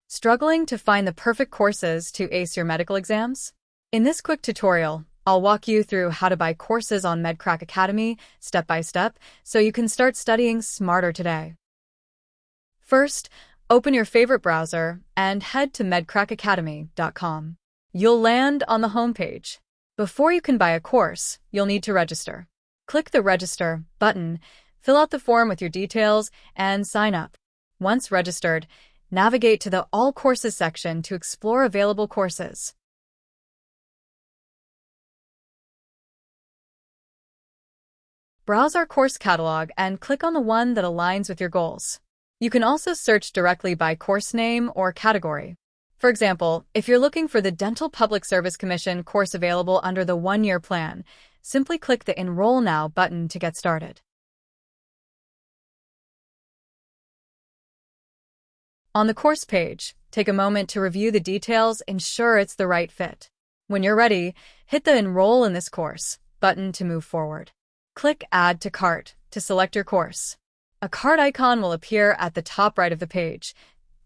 Struggling to find the perfect courses to ace your medical exams? In this quick tutorial, I'll walk you through how to buy courses on MedCrack Academy step by step so you can start studying smarter today. First, open your favorite browser and head to medcrackacademy.com. You'll land on the homepage. Before you can buy a course, you'll need to register. Click the Register button, fill out the form with your details, and sign up. Once registered, navigate to the All Courses section to explore available courses. Browse our course catalog and click on the one that aligns with your goals. You can also search directly by course name or category. For example, if you're looking for the Dental Public Service Commission course available under the one-year plan, simply click the Enroll Now button to get started. On the course page, take a moment to review the details, ensure it's the right fit. When you're ready, hit the Enroll in this course button to move forward. Click Add to Cart to select your course. A cart icon will appear at the top right of the page.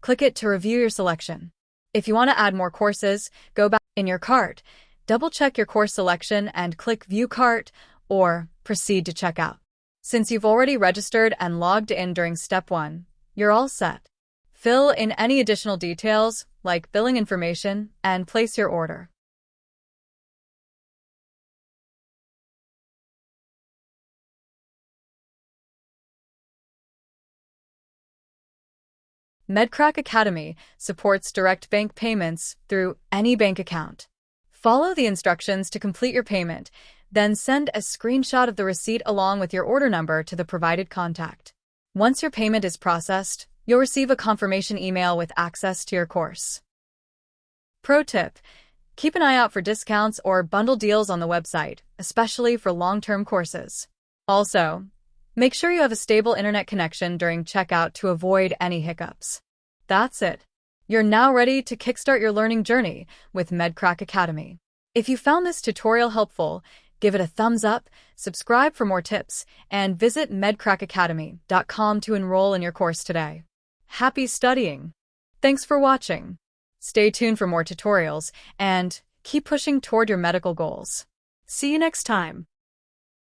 Click it to review your selection. If you want to add more courses, go back in your cart, double-check your course selection and click View Cart or Proceed to Checkout. Since you've already registered and logged in during Step 1, you're all set. Fill in any additional details, like billing information, and place your order. MedCrack Academy supports direct bank payments through any bank account. Follow the instructions to complete your payment, then send a screenshot of the receipt along with your order number to the provided contact. Once your payment is processed, you'll receive a confirmation email with access to your course. Pro tip: keep an eye out for discounts or bundle deals on the website, especially for long-term courses. Also, make sure you have a stable internet connection during checkout to avoid any hiccups. That's it. You're now ready to kickstart your learning journey with MedCrack Academy. If you found this tutorial helpful, give it a thumbs up, subscribe for more tips, and visit medcrackacademy.com to enroll in your course today. Happy studying! Thanks for watching. Stay tuned for more tutorials and keep pushing toward your medical goals. See you next time.